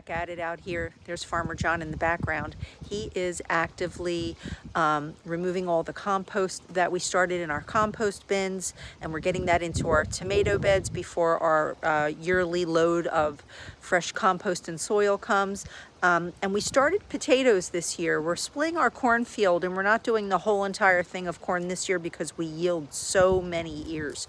back at it out here. There's Farmer John in the background. He is actively removing all the compost that we started in our compost bins, and we're getting that into our tomato beds before our yearly load of fresh compost and soil comes. And we started potatoes this year. We're splitting our cornfield, and we're not doing the whole entire thing of corn this year because we yield so many ears.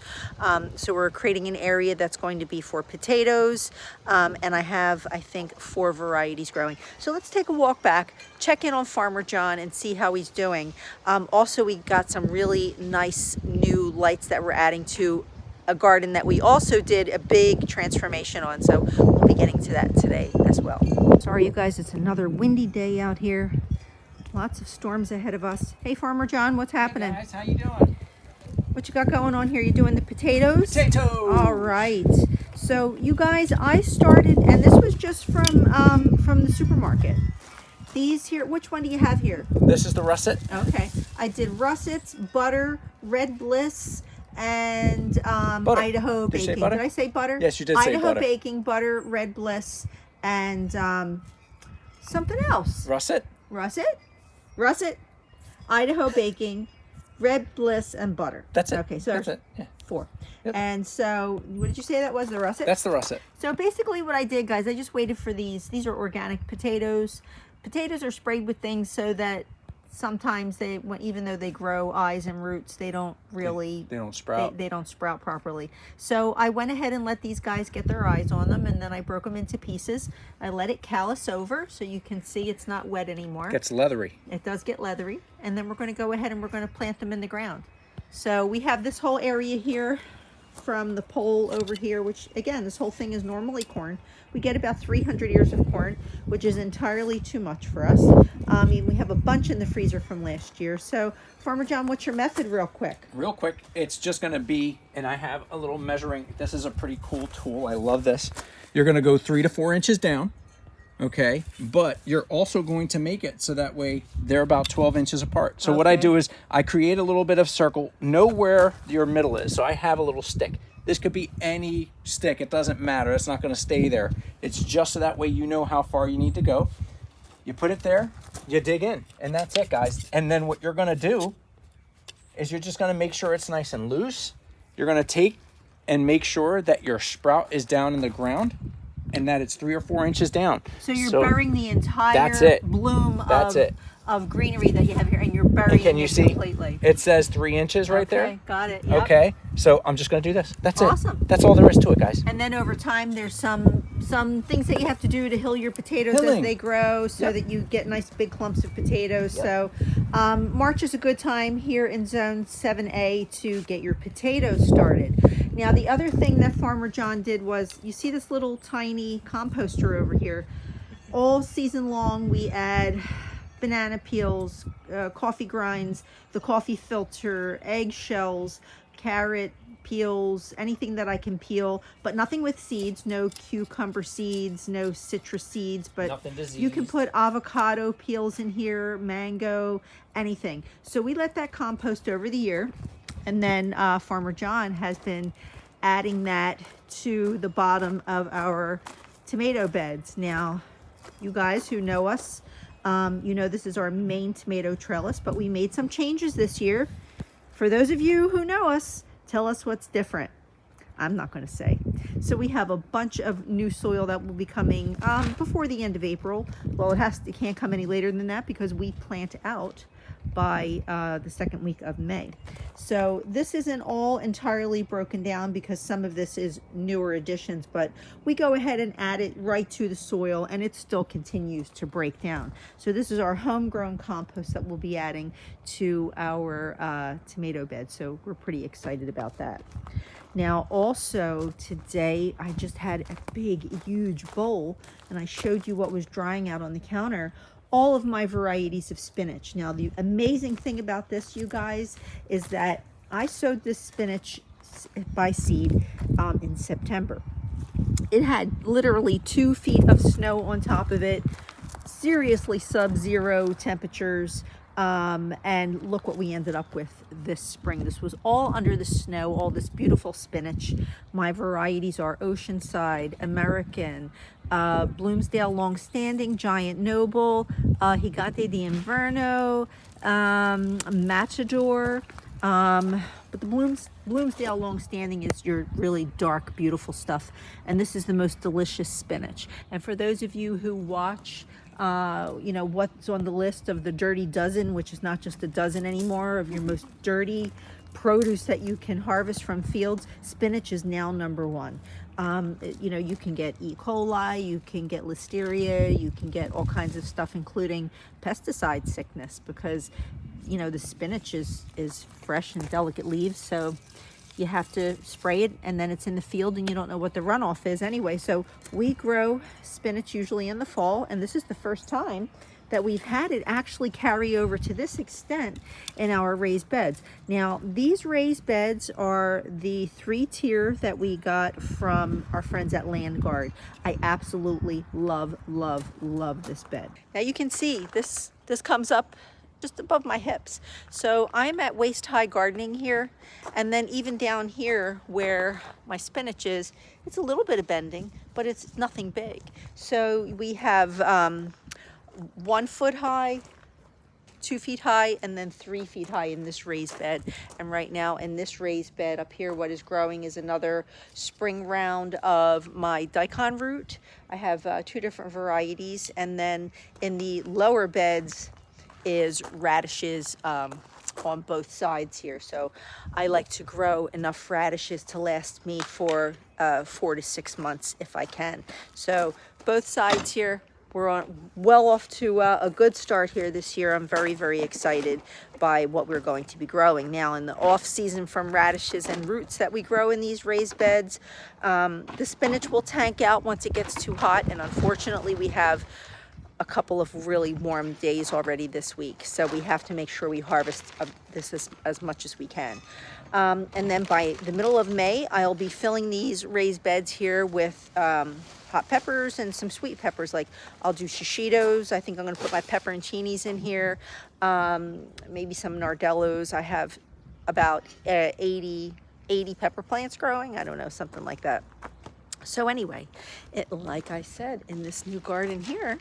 So we're creating an area that's going to be for potatoes, and I have, I think, 4 varieties growing. So let's take a walk back, check in on Farmer John and see how he's doing. Also, we got some really nice new lights that we're adding to a garden that we also did a big transformation on, so we'll be getting to that today as well. Sorry you guys, it's another windy day out here. Lots of storms ahead of us. Hey Farmer John, what's happening? Hey guys, how you doing? What you got going on here? You doing the potatoes? Potatoes! All right. So you guys, I started, and this was just from the supermarket. These here, which one do you have here? This is the russet. Okay. I did russets, butter, red bliss, and Idaho Did you say baking. butter? Did I say butter? Yes, you did say butter. Idaho baking, butter, red bliss, and something else. Russet? Russet, Idaho baking, red bliss, and butter. That's it. Okay, so that's it. Yeah. 4. Yep. And so, what did you say that was, the russet? That's the russet. So basically what I did, guys, I just waited for these. These are organic potatoes. Potatoes are sprayed with things so that sometimes they, even though they grow eyes and roots, they don't really, they don't sprout. They don't sprout properly. So I went ahead and let these guys get their eyes on them, and then I broke them into pieces. I let it callus over so you can see it's not wet anymore. Gets leathery. It does get leathery. And then we're going to go ahead and we're going to plant them in the ground. So we have this whole area here from the pole over here, which again, this whole thing is normally corn. We get about 300 ears of corn, which is entirely too much for us. I mean, we have a bunch in the freezer from last year. So Farmer John, what's your method real quick? Real quick, it's just going to be, and I have a little measuring, this is a pretty cool tool. I love this. You're going to go 3 to 4 inches down. Okay, but you're also going to make it so that way they're about 12 inches apart. So what I do is I create a little bit of circle, know where your middle is. So I have a little stick. This could be any stick. It doesn't matter. It's not going to stay there. It's just so that way you know how far you need to go. You put it there, you dig in, and that's it, guys. And then what you're going to do is you're just going to make sure it's nice and loose. You're going to take and make sure that your sprout is down in the ground, and that it's 3 or 4 inches down. So you're burying the entire bloom of greenery that you have here, and you're burying it completely. It says 3 inches right there? Okay, got it. Yep. Okay, so I'm just going to do this. That's awesome. It. That's all there is to it, guys. And then over time, there's some things that you have to do to hill your potatoes as they grow so that you get nice big clumps of potatoes. So March is a good time here in Zone 7A to get your potatoes started. Now, the other thing that Farmer John did was, you see this little tiny composter over here. All season long, we add banana peels, coffee grinds, the coffee filter, eggshells, carrot peels, anything that I can peel, but nothing with seeds. No cucumber seeds, no citrus seeds, but you can put avocado peels in here, mango, anything. So we let that compost over the year, and then Farmer John has been adding that to the bottom of our tomato beds. Now, you guys who know us, you know this is our main tomato trellis, but we made some changes this year. For those of you who know us, tell us what's different. I'm not going to say. So we have a bunch of new soil that will be coming before the end of April. Well, it can't come any later than that because we plant out by the second week of May. So this isn't all entirely broken down because some of this is newer additions, but we go ahead and add it right to the soil and it still continues to break down. So this is our homegrown compost that we'll be adding to our tomato bed. So we're pretty excited about that. Now also today I just had a big, huge bowl and I showed you what was drying out on the counter. All of my varieties of spinach. Now, the amazing thing about this, you guys, is that I sowed this spinach by seed in September. It had literally 2 feet of snow on top of it, seriously sub-zero temperatures. And look what we ended up with this spring. This was all under the snow, all this beautiful spinach. My varieties are Oceanside, American, Bloomsdale Longstanding, Giant Noble, Higate di Inverno, Matador. But the Bloomsdale Longstanding is your really dark, beautiful stuff. And this is the most delicious spinach. And for those of you who watch, you know, what's on the list of the dirty dozen, which is not just a dozen anymore, of your most dirty produce that you can harvest from fields, spinach is now #1. You know, you can get E. coli, you can get listeria, you can get all kinds of stuff, including pesticide sickness, because, you know, the spinach is fresh and delicate leaves, so you have to spray it, and then it's in the field and you don't know what the runoff is anyway. So we grow spinach usually in the fall, and this is the first time that we've had it actually carry over to this extent in our raised beds. Now, these raised beds are the 3-tier that we got from our friends at Land Guard. I absolutely love, love, love this bed. Now you can see this comes up just above my hips. So I'm at waist high gardening here, and then even down here where my spinach is, it's a little bit of bending, but it's nothing big. So we have 1 foot high, 2 feet high, and then 3 feet high in this raised bed. And right now in this raised bed up here, what is growing is another spring round of my daikon root. I have 2 different varieties, and then in the lower beds is radishes on both sides here. So I like to grow enough radishes to last me for 4 to 6 months if I can. So both sides here, we're well off to a good start here this year. I'm very, very excited by what we're going to be growing. Now in the off season, from radishes and roots that we grow in these raised beds, the spinach will tank out once it gets too hot, and unfortunately we have a couple of really warm days already this week, so we have to make sure we harvest this as much as we can. And then by the middle of May, I'll be filling these raised beds here with hot peppers and some sweet peppers. Like I'll do shishitos. I think I'm going to put my pepperoncinis in here, maybe some nardellos. I have about 80 pepper plants growing. I don't know, something like that. So anyway, like I said, in this new garden here,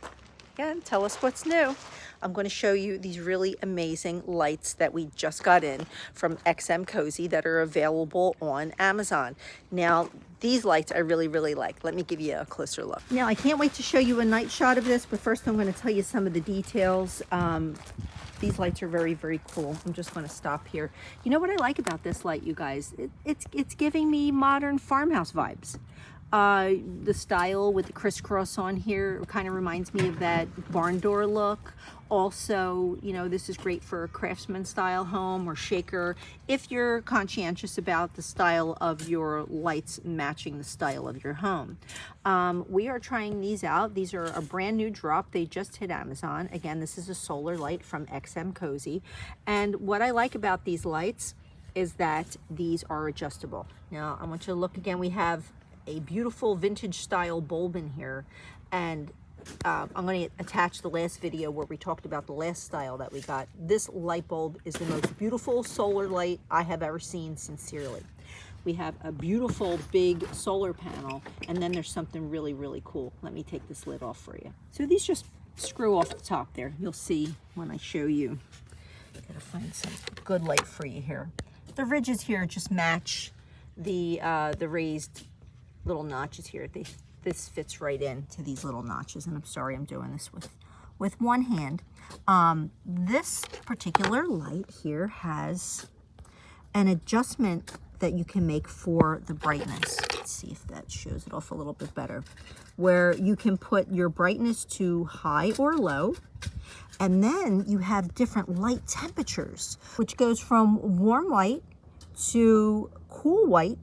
again, tell us what's new. I'm going to show you these really amazing lights that we just got in from XMCOSY that are available on Amazon. Now, these lights I really, really like. Let me give you a closer look. Now, I can't wait to show you a night shot of this, but first I'm going to tell you some of the details. These lights are very, very cool. I'm just going to stop here. You know what I like about this light, you guys? It's giving me modern farmhouse vibes. The style with the crisscross on here kind of reminds me of that barn door look. Also, you know, this is great for a craftsman style home or shaker if you're conscientious about the style of your lights matching the style of your home. We are trying these out. These are a brand new drop. They just hit Amazon. Again, this is a solar light from XMCOSY. And what I like about these lights is that these are adjustable. Now, I want you to look again. We have a beautiful vintage style bulb in here, and I'm going to attach the last video where we talked about the last style that we got. This light bulb is the most beautiful solar light I have ever seen, sincerely. We have a beautiful big solar panel, and then there's something really, really cool. Let me take this lid off for you. So these just screw off the top there. You'll see when I show you. Gotta find some good light for you here. The ridges here just match the raised little notches here. This fits right into these little notches, and I'm sorry I'm doing this with one hand. This particular light here has an adjustment that you can make for the brightness. Let's see if that shows it off a little bit better, where you can put your brightness to high or low, and then you have different light temperatures, which goes from warm white to cool white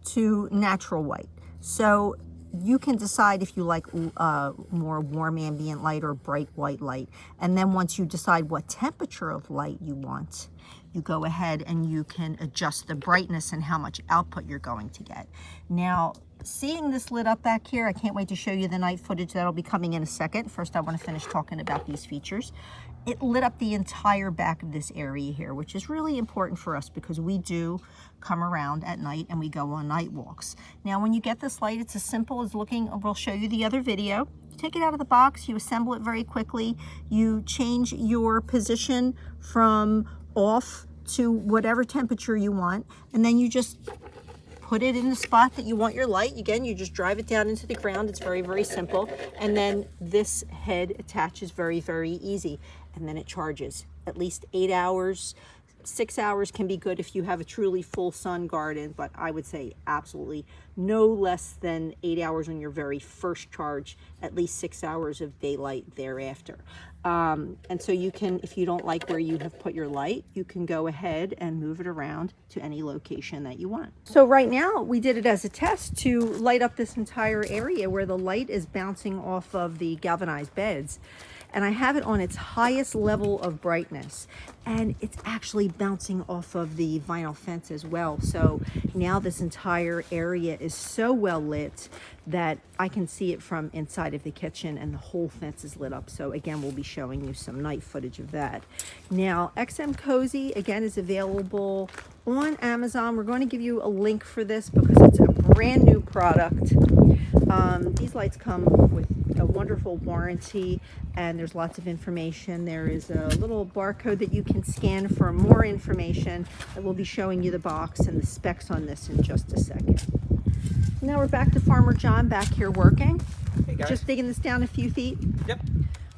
to natural white. So you can decide if you like more warm ambient light or bright white light. And then once you decide what temperature of light you want, you go ahead and you can adjust the brightness and how much output you're going to get. Now, seeing this lit up back here, I can't wait to show you the night footage that'll be coming in a second. First, I want to finish talking about these features. it lit up the entire back of this area here, which is really important for us because we do come around at night and we go on night walks. Now, when you get this light, it's as simple as looking, we'll show you the other video. You take it out of the box, you assemble it very quickly, you change your position from off to whatever temperature you want, and then you just put it in the spot that you want your light. Again, you just drive it down into the ground. It's very, very simple. And then this head attaches very, very easy. And then it charges at least 8 hours. 6 hours can be good if you have a truly full sun garden, but I would say absolutely no less than 8 hours on your very first charge, at least 6 hours of daylight thereafter. And so you can, if you don't like where you have put your light, you can go ahead and move it around to any location that you want. So right now we did it as a test to light up this entire area where the light is bouncing off of the galvanized beds. And I have it on its highest level of brightness, and it's actually bouncing off of the vinyl fence as well. So now this entire area is so well lit that I can see it from inside of the kitchen, and the whole fence is lit up. So again, we'll be showing you some night footage of that. Now, XMCOSY again is available on Amazon. We're going to give you a link for this because it's a brand new product. These lights come with a wonderful warranty, and there's lots of information. There is a little barcode that you can scan for more information. I will be showing you the box and the specs on this in just a second. Now we're back to Farmer John back here working. Hey guys. Just digging this down a few feet. Yep.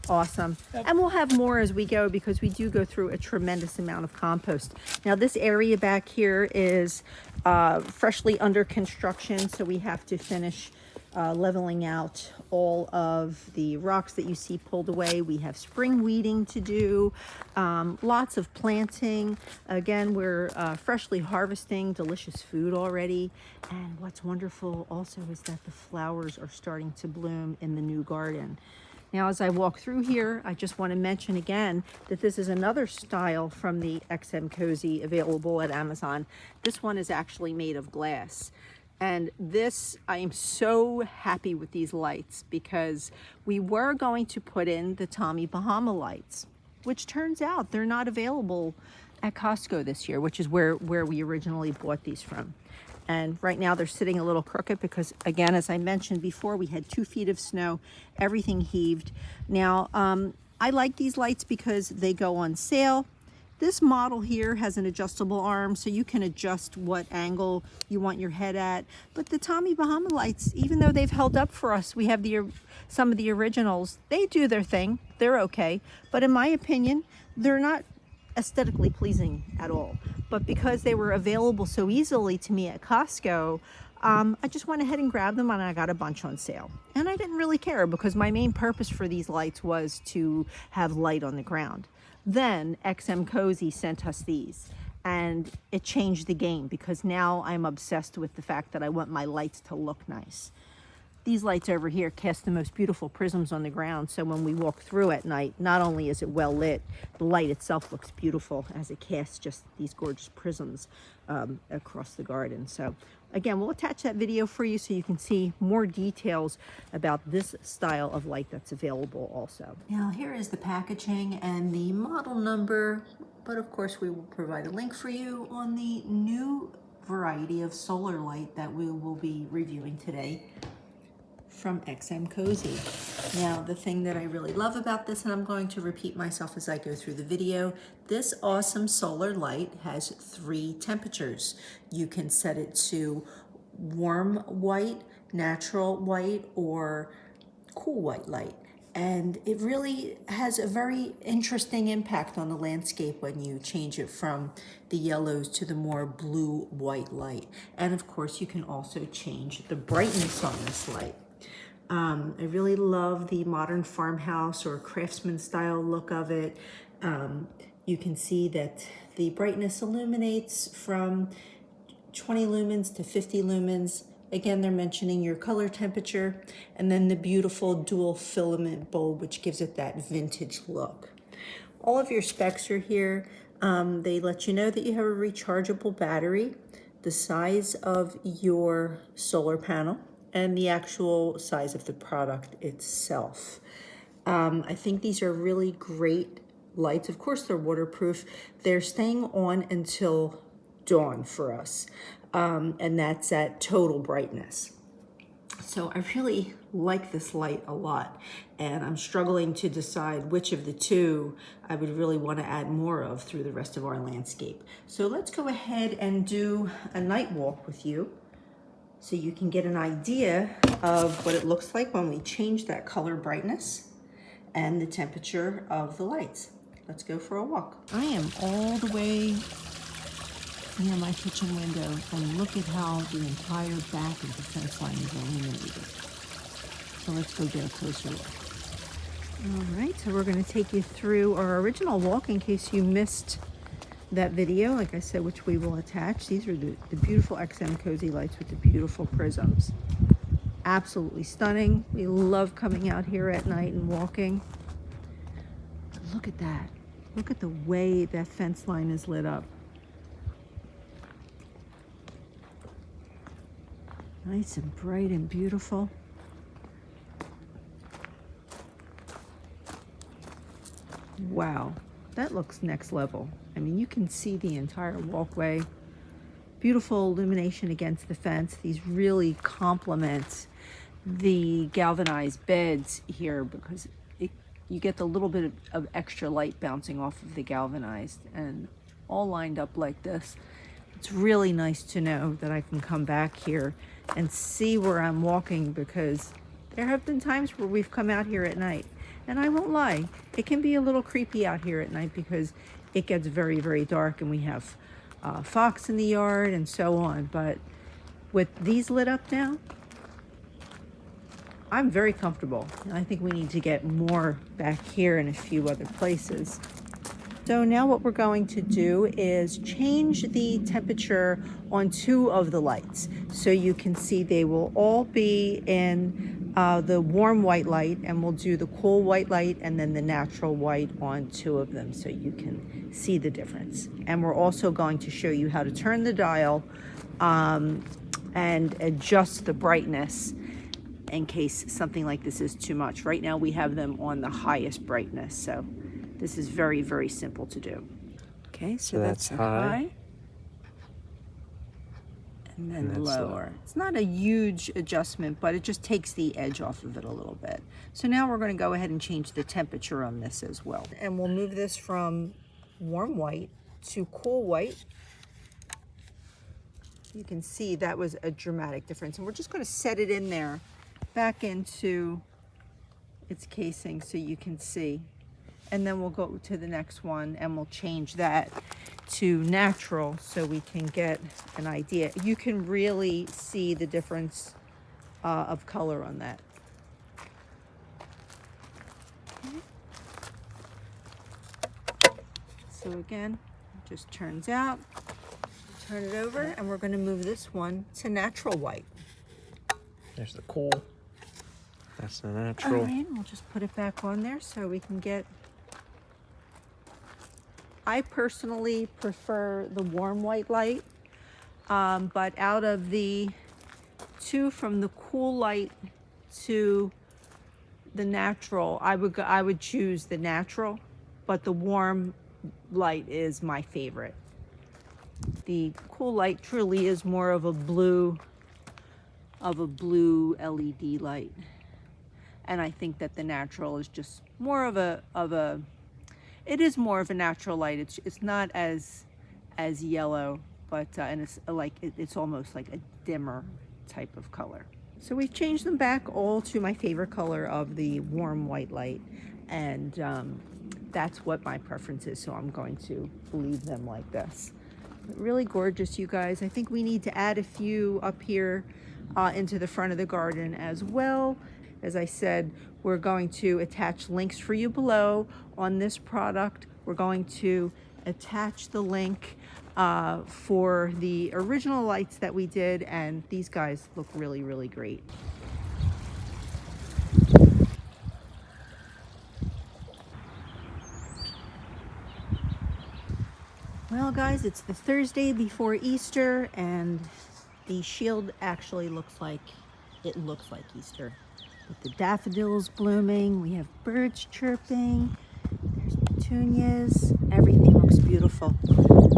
Awesome. And we'll have more as we go because we do go through a tremendous amount of compost. Now this area back here is freshly under construction, so we have to finish leveling out all of the rocks that you see pulled away. We have spring weeding to do, lots of planting. Again, we're freshly harvesting delicious food already. And what's wonderful also is that the flowers are starting to bloom in the new garden. Now, as I walk through here, I just want to mention again that this is another style from the XMCOSY available at Amazon. This one is actually made of glass. And this, I am so happy with these lights because we were going to put in the Tommy Bahama lights, which turns out they're not available at Costco this year, which is where we originally bought these from. And right now they're sitting a little crooked because, again, as I mentioned before, we had 2 feet of snow, everything heaved. Now, I like these lights because they go on sale. This model here has an adjustable arm, so you can adjust what angle you want your head at. But the Tommy Bahama lights, even though they've held up for us, we have some of the originals, they do their thing, they're okay. But in my opinion, they're not aesthetically pleasing at all. But because they were available so easily to me at Costco, I just went ahead and grabbed them, and I got a bunch on sale. And I didn't really care because my main purpose for these lights was to have light on the ground. Then XMCOSY sent us these, and it changed the game because now I'm obsessed with the fact that I want my lights to look nice. These lights over here cast the most beautiful prisms on the ground, so when we walk through at night, not only is it well lit, the light itself looks beautiful as it casts just these gorgeous prisms across the garden. So again, we'll attach that video for you so you can see more details about this style of light that's available also. Now here is the packaging and the model number, but of course we will provide a link for you on the new variety of solar light that we will be reviewing today from XMCOSY. Now, the thing that I really love about this, and I'm going to repeat myself as I go through the video, this awesome solar light has 3 temperatures. You can set it to warm white, natural white, or cool white light. And it really has a very interesting impact on the landscape when you change it from the yellows to the more blue-white light. And of course, you can also change the brightness on this light. I really love the modern farmhouse or craftsman style look of it. You can see that the brightness illuminates from 20 lumens to 50 lumens. Again, they're mentioning your color temperature, and then the beautiful dual filament bulb, which gives it that vintage look. All of your specs are here. They let you know that you have a rechargeable battery, the size of your solar panel, and the actual size of the product itself. I think these are really great lights. Of course, they're waterproof. They're staying on until dawn for us, and that's at total brightness. So I really like this light a lot, and I'm struggling to decide which of the two I would really want to add more of through the rest of our landscape. So let's go ahead and do a night walk with you so you can get an idea of what it looks like when we change that color brightness and the temperature of the lights. Let's go for a walk. I am all the way near my kitchen window, and look at how the entire back of the fence line is illuminated. So let's go get a closer look. All right, so we're going to take you through our original walk in case you missed that video, like I said, which we will attach. These are the beautiful XMCOSY lights with the beautiful prisms. Absolutely stunning. We love coming out here at night and walking. Look at that. Look at the way that fence line is lit up. Nice and bright and beautiful. Wow, that looks next level. I mean, you can see the entire walkway. Beautiful illumination against the fence. These really complement the galvanized beds here because you get the little bit of extra light bouncing off of the galvanized, and all lined up like this. It's really nice to know that I can come back here and see where I'm walking, because there have been times where we've come out here at night, and I won't lie, it can be a little creepy out here at night because it gets very, very dark and we have fox in the yard and so on. But with these lit up now, I'm very comfortable. And I think we need to get more back here and a few other places. So now what we're going to do is change the temperature on 2 of the lights. So you can see they will all be in the warm white light, and we'll do the cool white light and then the natural white on 2 of them so you can see the difference. And we're also going to show you how to turn the dial and adjust the brightness in case something like this is too much. Right now we have them on the highest brightness, so this is very, very simple to do. Okay, so that's high. And then lower. It's not a huge adjustment, but it just takes the edge off of it a little bit. So now we're going to go ahead and change the temperature on this as well. And we'll move this from warm white to cool white. You can see that was a dramatic difference. And we're just going to set it in there back into its casing so you can see. And then we'll go to the next one and we'll change that to natural so we can get an idea. You can really see the difference of color on that. Okay. So again, it just turns out. Turn it over, and we're going to move this one to natural white. There's the cool. That's the natural. All right, we'll just put it back on there so we can get... I personally prefer the warm white light, but out of the 2 from the cool light to the natural, I would choose the natural, but the warm light is my favorite. The cool light truly is more of a blue LED light, and I think that the natural is just more of a it is more of a natural light. It's not as yellow, but and it's almost like a dimmer type of color. So we've changed them back all to my favorite color of the warm white light, and that's what my preference is. So I'm going to leave them like this. Really gorgeous, you guys. I think we need to add a few up here into the front of the garden as well. As I said, we're going to attach links for you below on this product. We're going to attach the link for the original lights that we did, and these guys look really, really great. Well, guys, it's the Thursday before Easter, and the shield actually looks like Easter. With the daffodils blooming, we have birds chirping. There's petunias. Everything looks beautiful.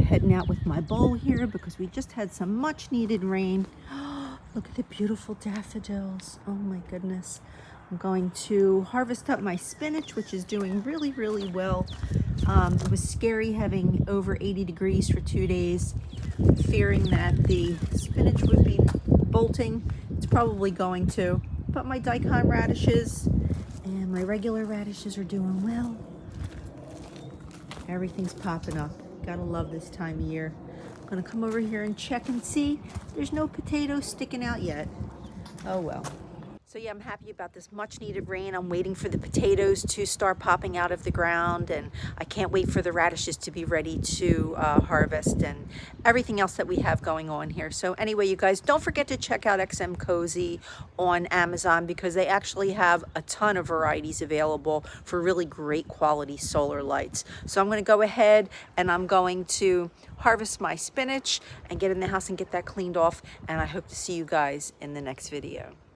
Heading out with my bowl here because we just had some much needed rain. Look at the beautiful daffodils. Oh my goodness. I'm going to harvest up my spinach, which is doing really, really well. It was scary having over 80 degrees for 2 days, fearing that the spinach would be bolting. It's probably going to, but my daikon radishes and my regular radishes are doing well. Everything's popping up. Gotta love this time of year. I'm gonna come over here and check and see. There's no potatoes sticking out yet. Oh well. So yeah, I'm happy about this much needed rain. I'm waiting for the potatoes to start popping out of the ground, and I can't wait for the radishes to be ready to harvest and everything else that we have going on here. So anyway, you guys, don't forget to check out XMCOSY on Amazon because they actually have a ton of varieties available for really great quality solar lights. So I'm gonna go ahead and I'm going to harvest my spinach and get in the house and get that cleaned off, and I hope to see you guys in the next video.